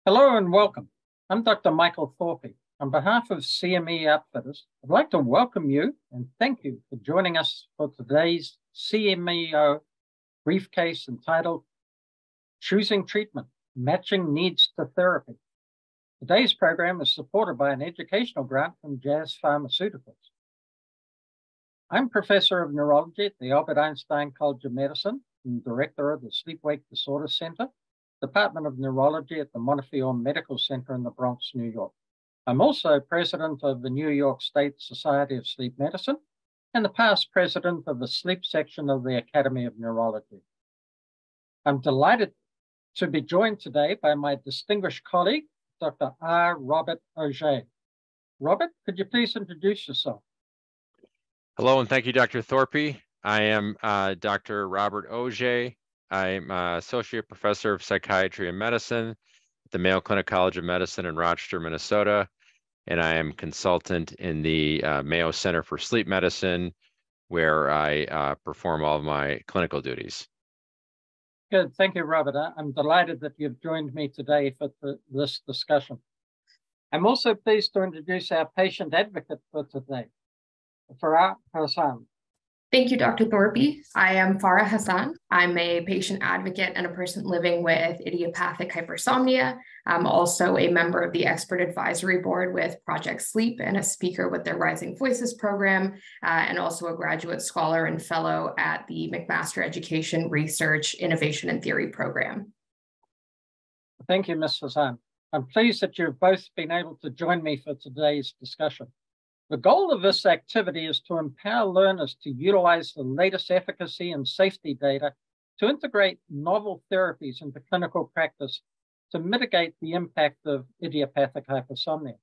Hello and welcome. I'm Dr. Michael Thorpe. On behalf of CME Outfitters, I'd like to welcome you and thank you for joining us for today's CMEO briefcase entitled Choosing Treatment, Matching Needs to Therapy. Today's program is supported by an educational grant from Jazz Pharmaceuticals. I'm Professor of Neurology at the Albert Einstein College of Medicine and Director of the Sleep-Wake Disorder Center, Department of Neurology at the Montefiore Medical Center in the Bronx, New York. I'm also president of the New York State Society of Sleep Medicine and the past president of the sleep section of the Academy of Neurology. I'm delighted to be joined today by my distinguished colleague, Dr. R. Robert Auger. Robert, could you please introduce yourself? Hello, and thank you, Dr. Thorpe. I am Dr. Robert Auger. I'm Associate Professor of Psychiatry and Medicine at the Mayo Clinic College of Medicine in Rochester, Minnesota, and I am consultant in the Mayo Center for Sleep Medicine, where I perform all of my clinical duties. Good, thank you, Robert. I'm delighted that you've joined me today for this discussion. I'm also pleased to introduce our patient advocate for today, Farah Hassan. Thank you, Dr. Thorpe. I am Farah Hassan. I'm a patient advocate and a person living with idiopathic hypersomnia. I'm also a member of the expert advisory board with Project Sleep and a speaker with their Rising Voices program, and also a graduate scholar and fellow at the McMaster Education Research Innovation and Theory program. Thank you, Ms. Hassan. I'm pleased that you've both been able to join me for today's discussion. The goal of this activity is to empower learners to utilize the latest efficacy and safety data to integrate novel therapies into clinical practice to mitigate the impact of idiopathic hypersomnia.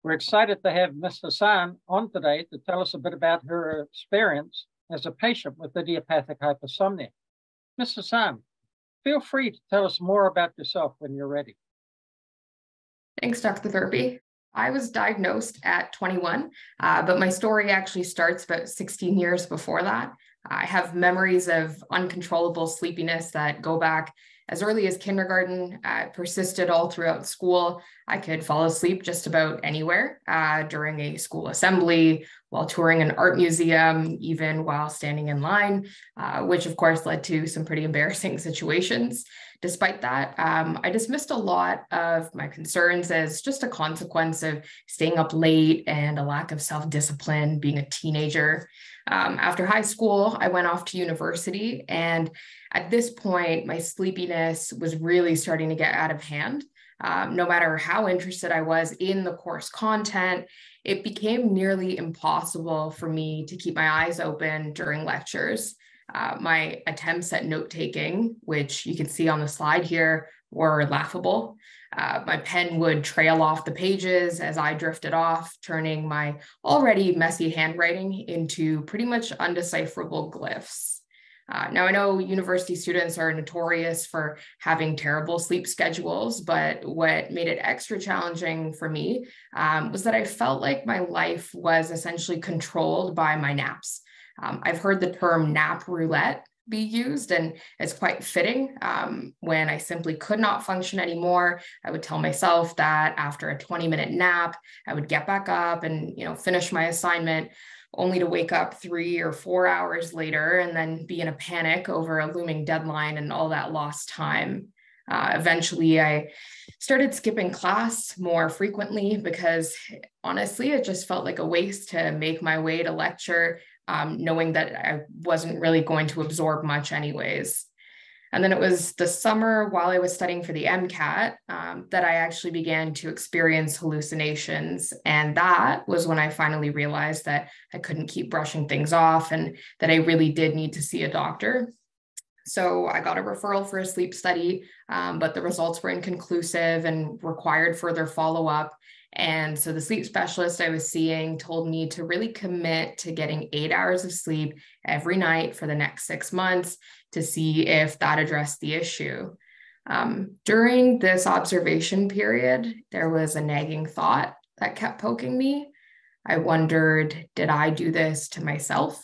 We're excited to have Ms. Hassan on today to tell us a bit about her experience as a patient with idiopathic hypersomnia. Ms. Hassan, feel free to tell us more about yourself when you're ready. Thanks, Dr. Thorpe. I was diagnosed at 21, but my story actually starts about 16 years before that. I have memories of uncontrollable sleepiness that go back as early as kindergarten, persisted all throughout school. I could fall asleep just about anywhere during a school assembly, while touring an art museum, even while standing in line, which of course led to some pretty embarrassing situations. Despite that, I dismissed a lot of my concerns as just a consequence of staying up late and a lack of self-discipline, being a teenager. After high school, I went off to university, and at this point, my sleepiness was really starting to get out of hand. No matter how interested I was in the course content, it became nearly impossible for me to keep my eyes open during lectures. My attempts at note-taking, which you can see on the slide here, were laughable. My pen would trail off the pages as I drifted off, turning my already messy handwriting into pretty much undecipherable glyphs. Now, I know university students are notorious for having terrible sleep schedules, but what made it extra challenging for me was that I felt like my life was essentially controlled by my naps. I've heard the term nap roulette be used, and it's quite fitting. When I simply could not function anymore, I would tell myself that after a 20-minute nap, I would get back up and finish my assignment, only to wake up 3 or 4 hours later and then be in a panic over a looming deadline and all that lost time. Eventually, I started skipping class more frequently because honestly, it just felt like a waste to make my way to lecture, knowing that I wasn't really going to absorb much anyways. And then it was the summer while I was studying for the MCAT that I actually began to experience hallucinations. And that was when I finally realized that I couldn't keep brushing things off and that I really did need to see a doctor. So I got a referral for a sleep study, but the results were inconclusive and required further follow-up. And so the sleep specialist I was seeing told me to really commit to getting 8 hours of sleep every night for the next 6 months to see if that addressed the issue. During this observation period, there was a nagging thought that kept poking me. I wondered, did I do this to myself?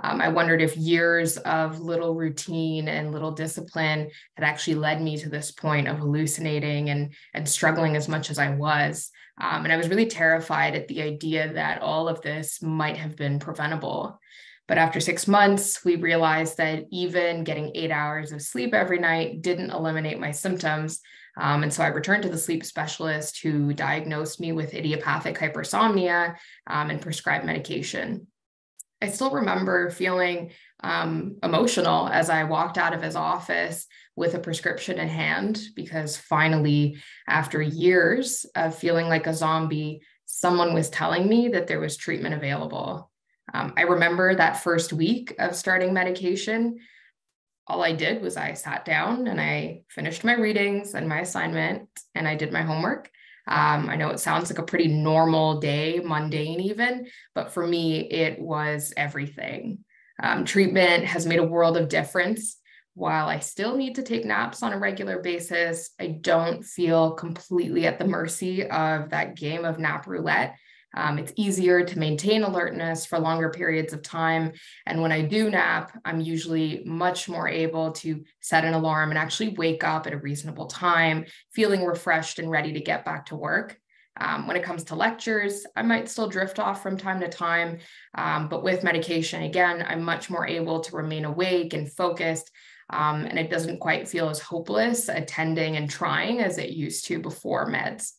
I wondered if years of little routine and little discipline had actually led me to this point of hallucinating and struggling as much as I was. And I was really terrified at the idea that all of this might have been preventable. But after 6 months, we realized that even getting 8 hours of sleep every night didn't eliminate my symptoms. And so I returned to the sleep specialist who diagnosed me with idiopathic hypersomnia and prescribed medication. I still remember feeling emotional as I walked out of his office with a prescription in hand, because finally, after years of feeling like a zombie, someone was telling me that there was treatment available. I remember that first week of starting medication. All I did was I sat down and I finished my readings and my assignment and I did my homework. I know it sounds like a pretty normal day, mundane even, but for me, it was everything. Treatment has made a world of difference. While I still need to take naps on a regular basis, I don't feel completely at the mercy of that game of nap roulette. It's easier to maintain alertness for longer periods of time. And when I do nap, I'm usually much more able to set an alarm and actually wake up at a reasonable time, feeling refreshed and ready to get back to work. When it comes to lectures, I might still drift off from time to time, but with medication, again, I'm much more able to remain awake and focused, and it doesn't quite feel as hopeless attending and trying as it used to before meds.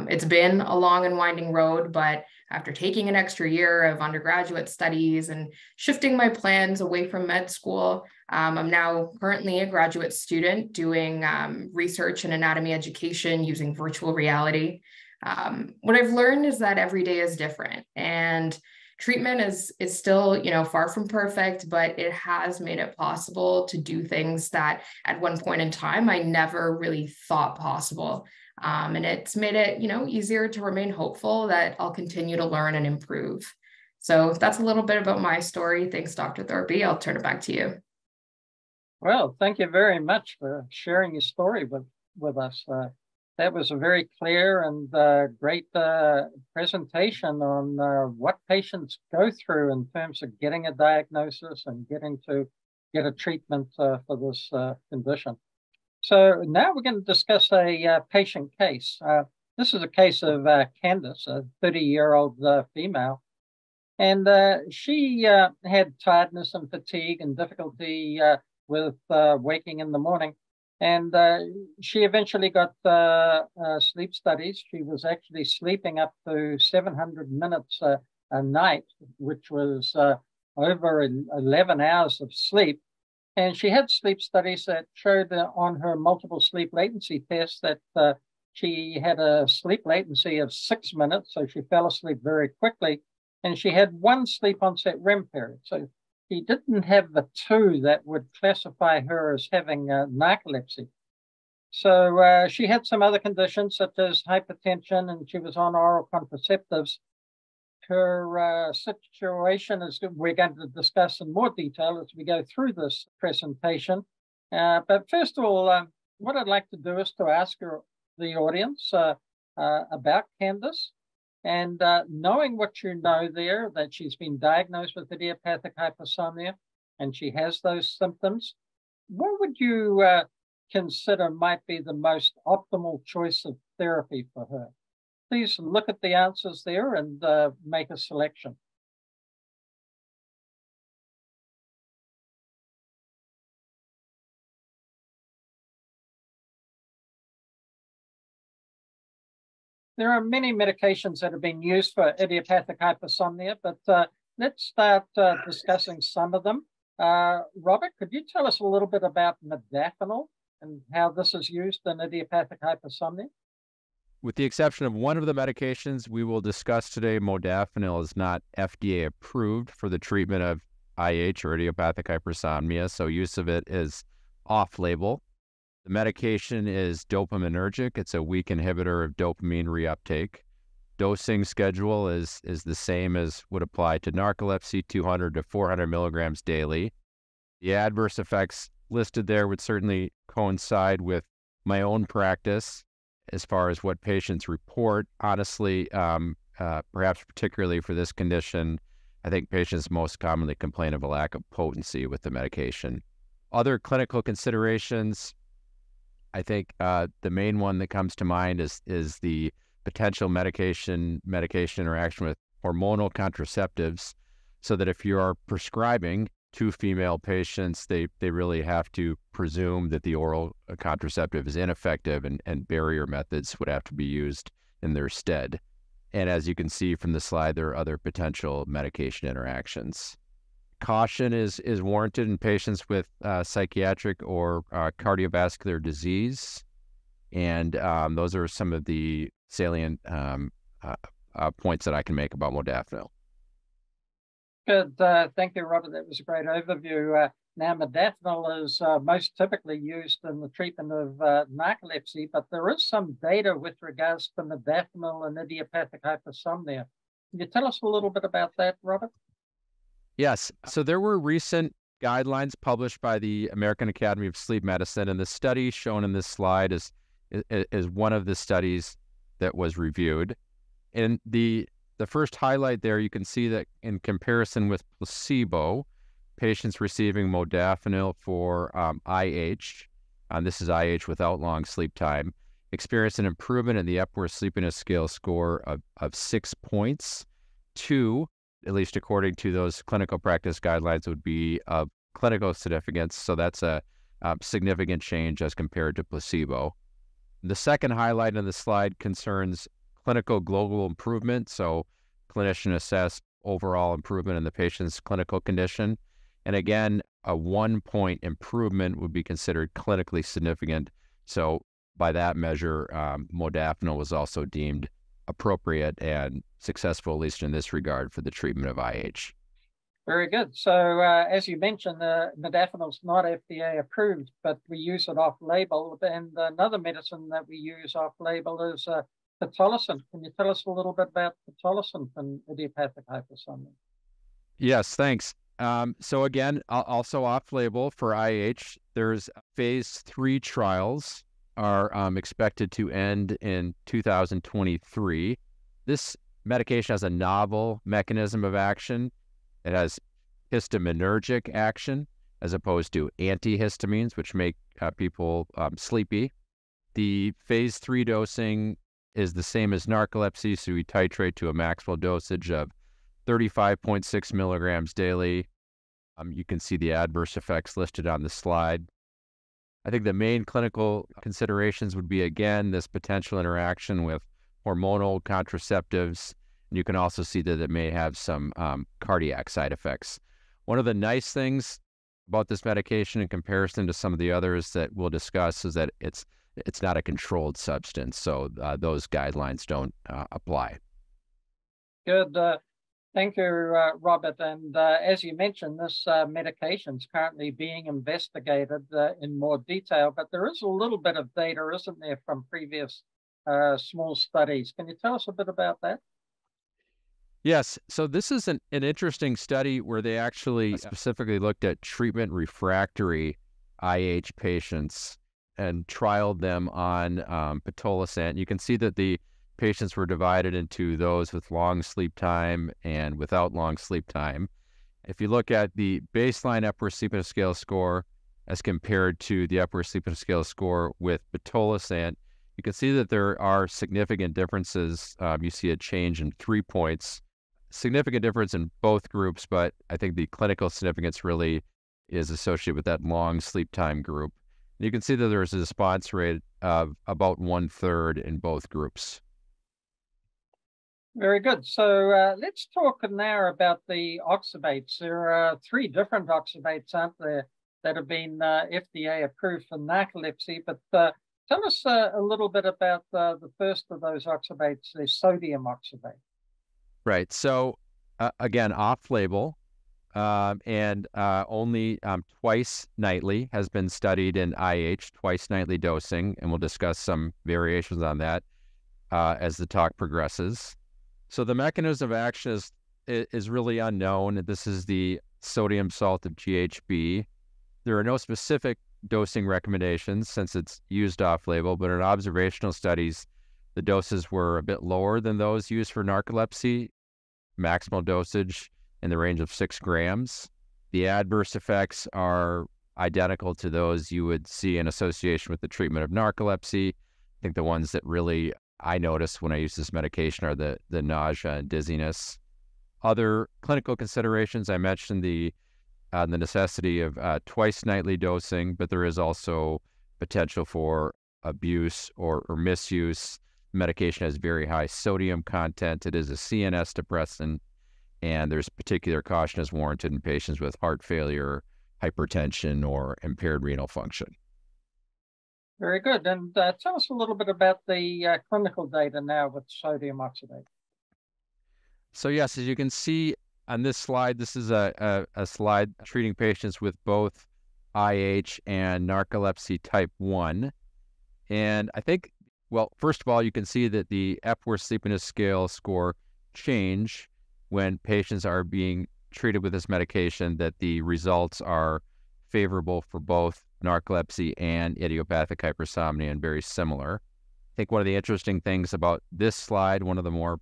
It's been a long and winding road, but after taking an extra year of undergraduate studies and shifting my plans away from med school, I'm now currently a graduate student doing research in anatomy education using virtual reality. What I've learned is that every day is different, and treatment is still, far from perfect, but it has made it possible to do things that at one point in time I never really thought possible. And it's made it, easier to remain hopeful that I'll continue to learn and improve. So that's a little bit about my story. Thanks, Dr. Thorpe. I'll turn it back to you. Well, thank you very much for sharing your story with us. That was a very clear and great presentation on what patients go through in terms of getting a diagnosis and getting to get a treatment for this condition. So now we're going to discuss a patient case. This is a case of Candace, a 30-year-old female. And she had tiredness and fatigue and difficulty with waking in the morning. And she eventually got sleep studies. She was actually sleeping up to 700 minutes a night, which was over 11 hours of sleep. And she had sleep studies that showed on her multiple sleep latency test that she had a sleep latency of 6 minutes, so she fell asleep very quickly. And she had one sleep onset REM period. So she didn't have the two that would classify her as having narcolepsy. So she had some other conditions such as hypertension, and she was on oral contraceptives. Her situation is we're going to discuss in more detail as we go through this presentation. But first of all, what I'd like to do is to ask the audience about Candace. And knowing what you know there, that she's been diagnosed with idiopathic hypersomnia and she has those symptoms, what would you consider might be the most optimal choice of therapy for her? Please look at the answers there and make a selection. There are many medications that have been used for idiopathic hypersomnia, but let's start discussing some of them. Robert, could you tell us a little bit about modafinil and how this is used in idiopathic hypersomnia? With the exception of one of the medications we will discuss today, modafinil is not FDA approved for the treatment of IH or idiopathic hypersomnia, so use of it is off-label. The medication is dopaminergic. It's a weak inhibitor of dopamine reuptake. Dosing schedule is the same as would apply to narcolepsy, 200 to 400 milligrams daily. The adverse effects listed there would certainly coincide with my own practice as far as what patients report. Honestly, perhaps particularly for this condition, I think patients most commonly complain of a lack of potency with the medication. Other clinical considerations, I think the main one that comes to mind is the potential medication interaction with hormonal contraceptives, so that if you are prescribing to female patients, they really have to presume that the oral contraceptive is ineffective, and barrier methods would have to be used in their stead. And as you can see from the slide, there are other potential medication interactions. Caution is warranted in patients with psychiatric or cardiovascular disease. And those are some of the salient points that I can make about modafinil. Good. Thank you, Robert. That was a great overview. Now, modafinil is most typically used in the treatment of narcolepsy, but there is some data with regards to modafinil and idiopathic hypersomnia. Can you tell us a little bit about that, Robert? Yes. So there were recent guidelines published by the American Academy of Sleep Medicine, and the study shown in this slide is one of the studies that was reviewed. And the first highlight there, you can see that in comparison with placebo, patients receiving modafinil for IH, this is IH without long sleep time, experienced an improvement in the Epworth Sleepiness Scale score of 6 points. 2, at least according to those clinical practice guidelines, would be of clinical significance. So that's a significant change as compared to placebo. The second highlight on the slide concerns clinical global improvement. So clinician assessed overall improvement in the patient's clinical condition. And again, a 1-point improvement would be considered clinically significant. So by that measure, modafinil was also deemed appropriate and successful, at least in this regard, for the treatment of IH. Very good. So as you mentioned, modafinil is not FDA approved, but we use it off-label. And another medicine that we use off-label is pitolisant. Can you tell us a little bit about pitolisant and idiopathic hypersomnia? Yes, thanks. So again, also off-label for IH, there's phase 3 trials are expected to end in 2023. This medication has a novel mechanism of action. It has histaminergic action as opposed to antihistamines, which make people sleepy. The phase 3 dosing is the same as narcolepsy, so we titrate to a maximal dosage of 35.6 milligrams daily. You can see the adverse effects listed on the slide. I think the main clinical considerations would be, again, this potential interaction with hormonal contraceptives. And you can also see that it may have some cardiac side effects. One of the nice things about this medication in comparison to some of the others that we'll discuss is that it's not a controlled substance, so those guidelines don't apply. Good. Thank you, Robert. And as you mentioned, this medication is currently being investigated in more detail, but there is a little bit of data, isn't there, from previous small studies. Can you tell us a bit about that? Yes. So this is an interesting study where they actually specifically looked at treatment refractory IH patients and trialed them on pitolisant. You can see that the patients were divided into those with long sleep time and without long sleep time. If you look at the baseline Epworth Sleepiness Scale score as compared to the Epworth Sleepiness Scale score with pitolisant, you can see that there are significant differences. You see a change in 3 points, significant difference in both groups, but I think the clinical significance really is associated with that long sleep time group. And you can see that there's a response rate of about 1/3 in both groups. Very good. So let's talk now about the oxybates. There are 3 different oxybates, aren't there, that have been FDA approved for narcolepsy. But tell us a little bit about the first of those oxybates, the sodium oxybate. Right. So again, off-label and only twice nightly has been studied in IH, twice nightly dosing, and we'll discuss some variations on that as the talk progresses. So the mechanism of action is really unknown. This is the sodium salt of GHB. There are no specific dosing recommendations since it's used off-label, but in observational studies, the doses were a bit lower than those used for narcolepsy. Maximal dosage in the range of 6 grams. The adverse effects are identical to those you would see in association with the treatment of narcolepsy. I think the ones that really I notice when I use this medication are the nausea and dizziness. Other clinical considerations, I mentioned the necessity of twice nightly dosing, but there is also potential for abuse or misuse. Medication has very high sodium content. It is a CNS depressant, and there's particular caution is warranted in patients with heart failure, hypertension, or impaired renal function. Very good. And tell us a little bit about the clinical data now with sodium oxybate. So yes, as you can see on this slide, this is a slide treating patients with both IH and narcolepsy type 1. And I think, well, first of all, you can see that the Epworth Sleepiness Scale score change when patients are being treated with this medication, that the results are favorable for both narcolepsy and idiopathic hypersomnia and very similar. I think one of the interesting things about this slide, one of the more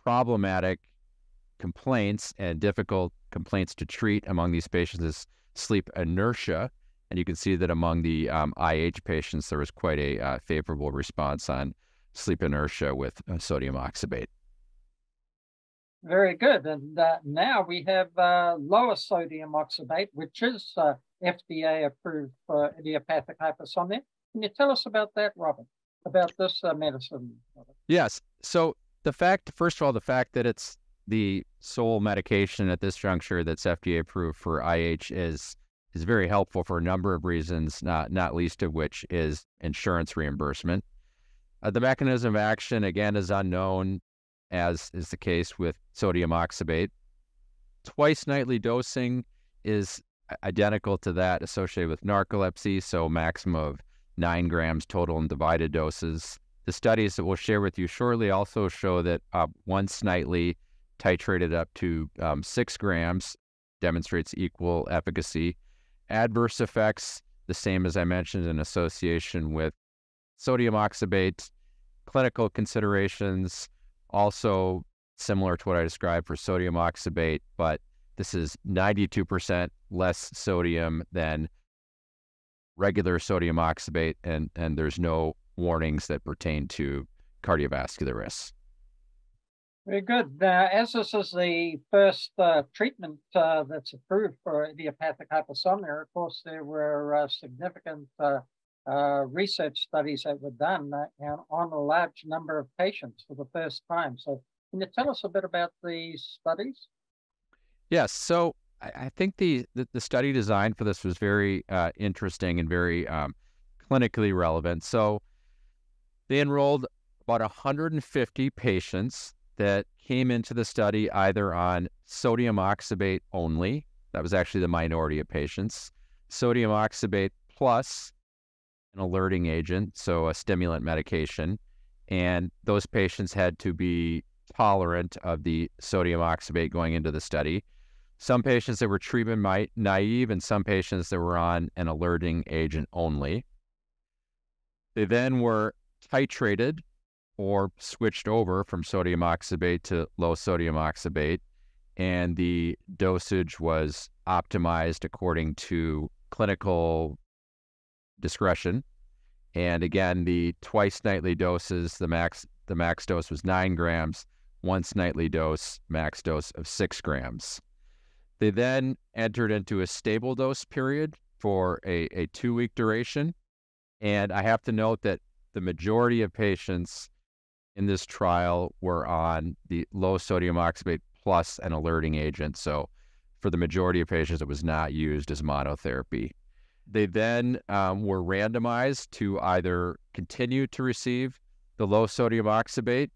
problematic complaints and difficult complaints to treat among these patients is sleep inertia. And you can see that among the IH patients, there was quite a favorable response on sleep inertia with sodium oxybate. Very good. And now we have lower sodium oxybate, which is FDA approved for idiopathic hypersomnia. Can you tell us about that, Robert, about this medicine? Robert? Yes. So first of all, the fact that it's the sole medication at this juncture that's FDA approved for IH is very helpful for a number of reasons, not least of which is insurance reimbursement. The mechanism of action, again, is unknown, as is the case with sodium oxybate. Twice nightly dosing is identical to that associated with narcolepsy, so maximum of 9 grams total in divided doses. The studies that we'll share with you shortly also show that once nightly titrated up to 6 grams demonstrates equal efficacy. Adverse effects, the same as I mentioned in association with sodium oxybate. Clinical considerations, also similar to what I described for sodium oxybate, but this is 92% less sodium than regular sodium oxybate, and there's no warnings that pertain to cardiovascular risks. Very good. As this is the first treatment that's approved for idiopathic hypersomnia, of course, there were significant research studies that were done on a large number of patients for the first time. So can you tell us a bit about these studies? Yes. So I think the study design for this was very interesting and very clinically relevant. So they enrolled about 150 patients that came into the study either on sodium oxybate only. That was actually the minority of patients. Sodium oxybate plus an alerting agent, so a stimulant medication. And those patients had to be tolerant of the sodium oxybate going into the study. Some patients that were treatment naive and some patients that were on an alerting agent only. They then were titrated or switched over from sodium oxybate to low sodium oxybate, and the dosage was optimized according to clinical discretion. And again, the twice nightly doses, the max dose was 9 grams, once nightly dose, max dose of 6 grams. They then entered into a stable dose period for a 2-week duration. And I have to note that the majority of patients in this trial were on the low sodium oxybate plus an alerting agent. So for the majority of patients, it was not used as monotherapy. They then were randomized to either continue to receive the low sodium oxybate,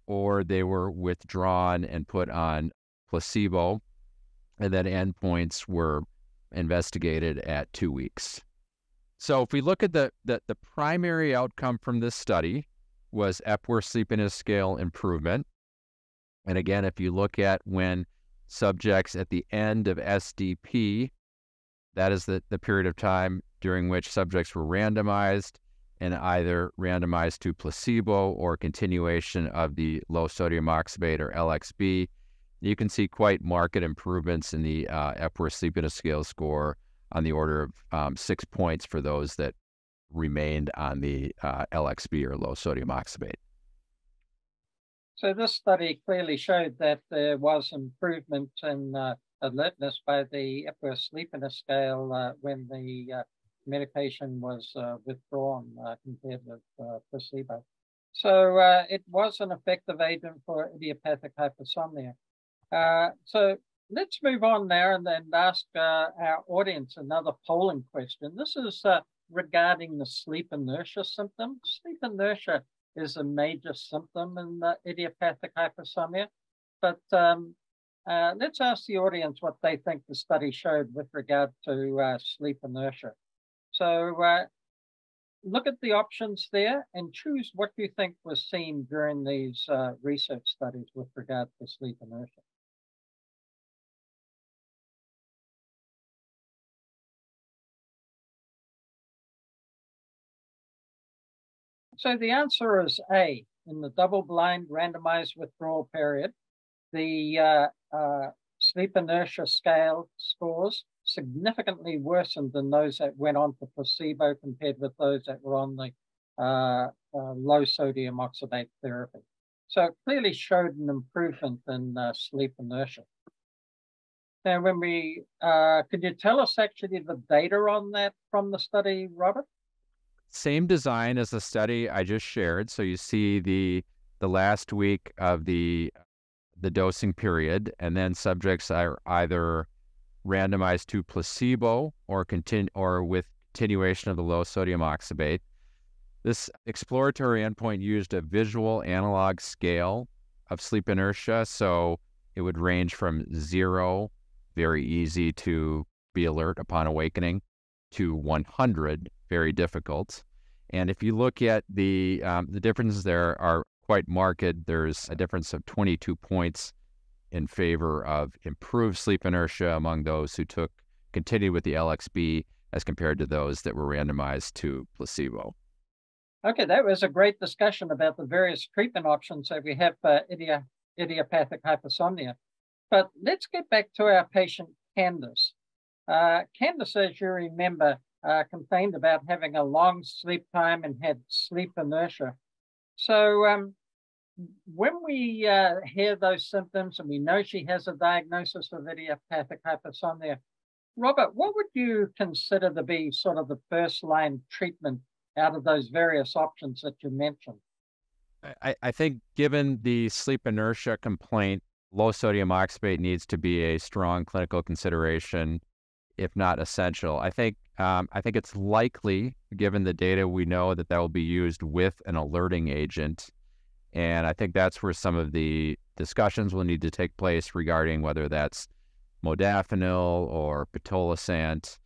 or they were withdrawn and put on placebo. And then endpoints were investigated at 2 weeks. So if we look at the primary outcome from this study was Epworth Sleepiness Scale improvement. And again, if you look at when subjects at the end of SDP, that is the period of time during which subjects were randomized and either randomized to placebo or continuation of the low sodium oxybate or LXB. you can see quite marked improvements in the Epworth Sleepiness Scale score on the order of 6 points for those that remained on the LXB or low sodium oxybate. So this study clearly showed that there was improvement in alertness by the Epworth Sleepiness Scale when the medication was withdrawn compared with placebo. So it was an effective agent for idiopathic hypersomnia. So let's move on now and then ask our audience another polling question. This is regarding the sleep inertia symptom. Sleep inertia is a major symptom in idiopathic hypersomnia, but let's ask the audience what they think the study showed with regard to sleep inertia. So look at the options there and choose what you think was seen during these research studies with regard to sleep inertia. So the answer is A. In the double-blind randomized withdrawal period, the sleep inertia scale scores significantly worsened than those that went on to placebo compared with those that were on the low sodium oxybate therapy. So it clearly showed an improvement in sleep inertia. Now, when we, could you tell us actually the data on that from the study, Robert? Same design as the study I just shared. So you see the last week of the dosing period, and then subjects are either randomized to placebo or with continuation of the low sodium oxybate. This exploratory endpoint used a visual analog scale of sleep inertia, so it would range from 0, very easy to be alert upon awakening, to 100, very difficult. And if you look at the differences there are quite marked. There's a difference of 22 points in favor of improved sleep inertia among those who continued with the LXB as compared to those that were randomized to placebo. Okay, that was a great discussion about the various treatment options that we have for idiopathic hypersomnia. But let's get back to our patient, Candace. Candace, as you remember, complained about having a long sleep time and had sleep inertia. So when we hear those symptoms and we know she has a diagnosis of idiopathic hypersomnia, Robert, what would you consider to be sort of the first line treatment out of those various options that you mentioned? I think given the sleep inertia complaint, low sodium oxybate needs to be a strong clinical consideration, if not essential. I think it's likely, given the data we know, that will be used with an alerting agent. And I think that's where some of the discussions will need to take place regarding whether that's modafinil or pitolisant,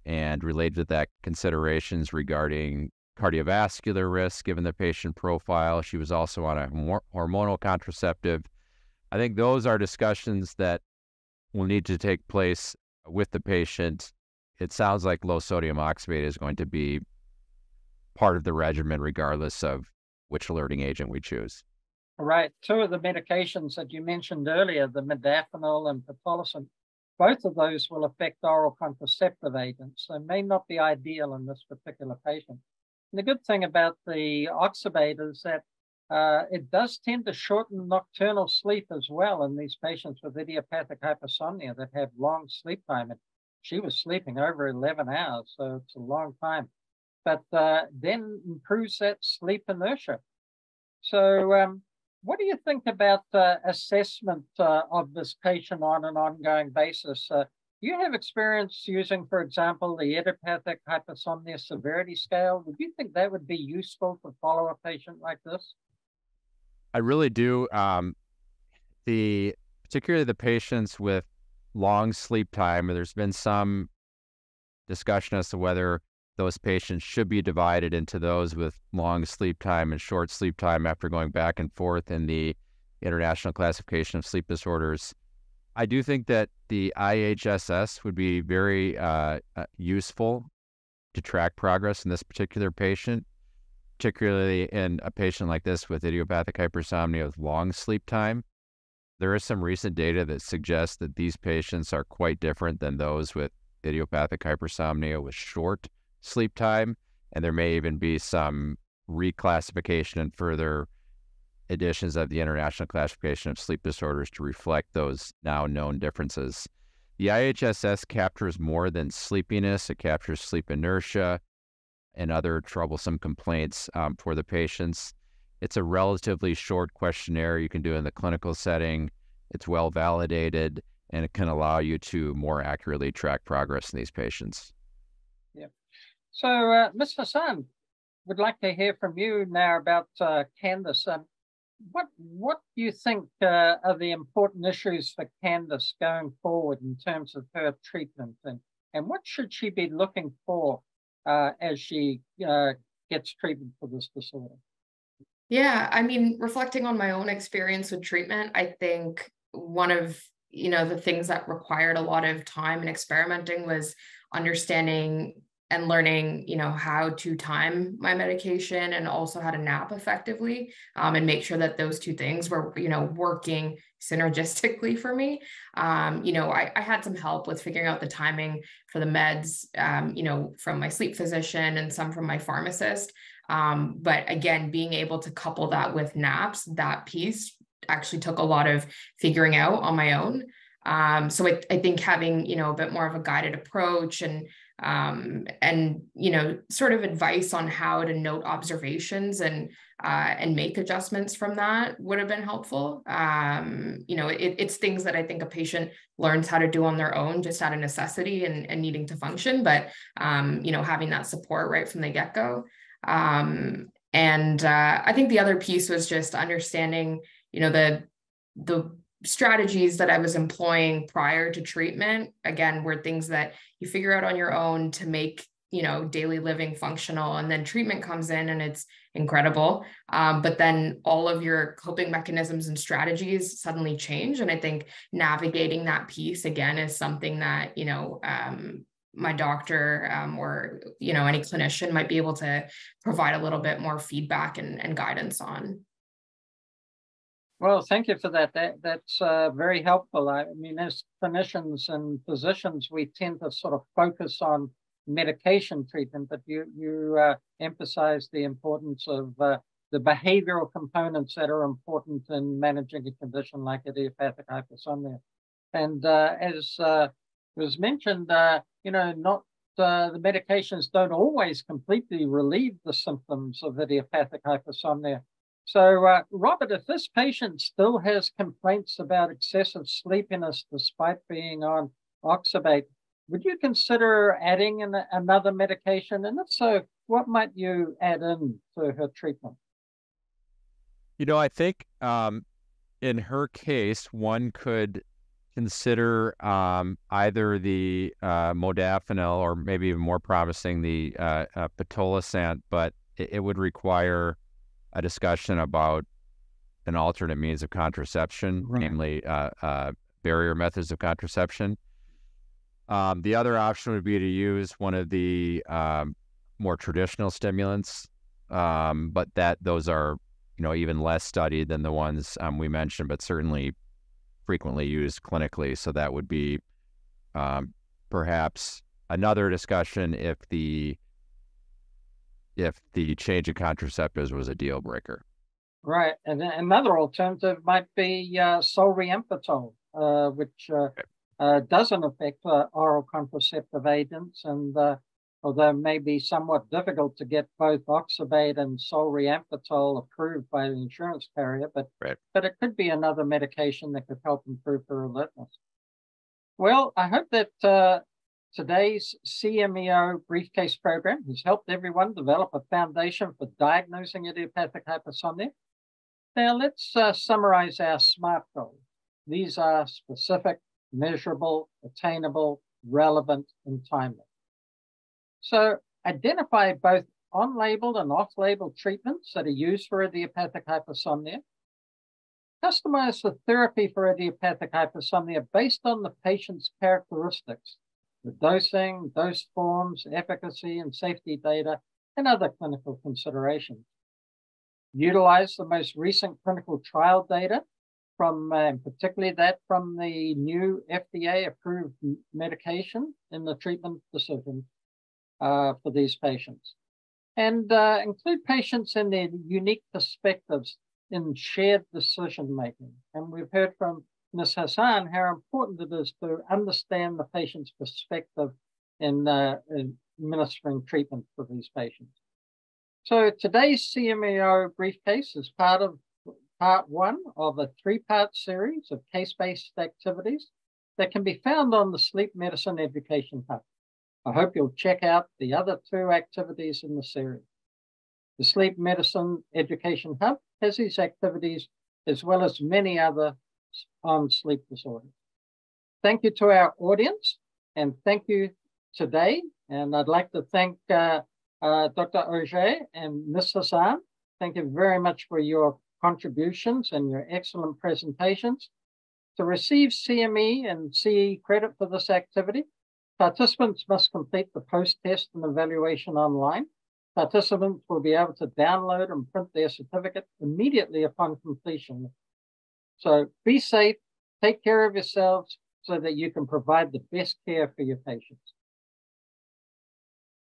and related to that, considerations regarding cardiovascular risk given the patient profile. She was also on a hormonal contraceptive. I think those are discussions that will need to take place with the patient. It sounds like low sodium oxybate is going to be part of the regimen regardless of which alerting agent we choose. Right. Two of the medications that you mentioned earlier, the modafinil and pitolisant, both of those will affect oral contraceptive agents, so may not be ideal in this particular patient. And the good thing about the oxybate is that it does tend to shorten nocturnal sleep as well in these patients with idiopathic hypersomnia that have long sleep time. And she was sleeping over 11 hours, so it's a long time. But then improves that sleep inertia. So what do you think about assessment of this patient on an ongoing basis? Do you have experience using, for example, the Idiopathic Hypersomnia Severity Scale? Would you think that would be useful to follow a patient like this? I really do. Particularly the patients with long sleep time, there's been some discussion as to whether those patients should be divided into those with long sleep time and short sleep time after going back and forth in the International Classification of Sleep Disorders. I do think that the IHSS would be very useful to track progress in this particular patient, particularly in a patient like this with idiopathic hypersomnia with long sleep time. There is some recent data that suggests that these patients are quite different than those with idiopathic hypersomnia with short sleep time, and there may even be some reclassification and further editions of the International Classification of Sleep Disorders to reflect those now known differences. The IHSS captures more than sleepiness. It captures sleep inertia and other troublesome complaints for the patients. It's a relatively short questionnaire you can do in the clinical setting. It's well validated, and it can allow you to more accurately track progress in these patients. Yeah. So, Ms. Hassan, would like to hear from you now about Candace. What do you think are the important issues for Candace going forward in terms of her treatment, and what should she be looking for as she gets treatment for this disorder? Yeah, I mean, reflecting on my own experience with treatment, I think one of the things that required a lot of time and experimenting was understanding and learning, how to time my medication and also how to nap effectively, and make sure that those two things were, working synergistically for me. I had some help with figuring out the timing for the meds, from my sleep physician and some from my pharmacist. But again, being able to couple that with naps, that piece actually took a lot of figuring out on my own. So I think having, a bit more of a guided approach and sort of advice on how to note observations and make adjustments from that would have been helpful. It's things that I think a patient learns how to do on their own, just out of necessity and needing to function, but, having that support right from the get-go. I think the other piece was just understanding, the strategies that I was employing prior to treatment, again, were things that you figure out on your own to make, daily living functional. And then treatment comes in and it's incredible. But then all of your coping mechanisms and strategies suddenly change. And I think navigating that piece again is something that, my doctor or, any clinician might be able to provide a little bit more feedback and guidance on. Well, thank you for that. That's very helpful. I mean, as clinicians and physicians, we tend to sort of focus on medication treatment, but you emphasize the importance of the behavioral components that are important in managing a condition like idiopathic hypersomnia. And as was mentioned, not the medications don't always completely relieve the symptoms of idiopathic hypersomnia. So, Robert, if this patient still has complaints about excessive sleepiness despite being on oxybate, would you consider adding in another medication? And if so, what might you add in to her treatment? I think in her case, one could consider either the modafinil or maybe even more promising, the pitolisant, but it would require a discussion about an alternate means of contraception, right, namely barrier methods of contraception. The other option would be to use one of the more traditional stimulants, but those are even less studied than the ones we mentioned, but certainly frequently used clinically. So that would be perhaps another discussion if the change of contraceptives was a deal breaker. Right. And then another alternative might be solriamfetol, which doesn't affect oral contraceptive agents. And although it may be somewhat difficult to get both oxybate and solriamfetol approved by the insurance carrier, but it could be another medication that could help improve her alertness. Well, I hope that today's CMEO BriefCase program has helped everyone develop a foundation for diagnosing idiopathic hypersomnia. Now, let's summarize our SMART goals. These are specific, measurable, attainable, relevant, and timely. So, identify both on-label and off-label treatments that are used for idiopathic hypersomnia. Customize the therapy for idiopathic hypersomnia based on the patient's characteristics, the dosing, dose forms, efficacy and safety data, and other clinical considerations. Utilize the most recent clinical trial data from, particularly that from the new FDA-approved medication in the treatment decision for these patients. And include patients and their unique perspectives in shared decision-making. And we've heard from Ms. Hassan how important it is to understand the patient's perspective in administering treatment for these patients. So today's CMEO briefcase is part one of a three-part series of case-based activities that can be found on the Sleep Medicine Education Hub. I hope you'll check out the other two activities in the series. The Sleep Medicine Education Hub has these activities as well as many other on sleep disorders. Thank you to our audience, and thank you today. And I'd like to thank Dr. Auger and Ms. Hassan. Thank you very much for your contributions and your excellent presentations. To receive CME and CE credit for this activity, participants must complete the post-test and evaluation online. Participants will be able to download and print their certificate immediately upon completion. So be safe, take care of yourselves so that you can provide the best care for your patients.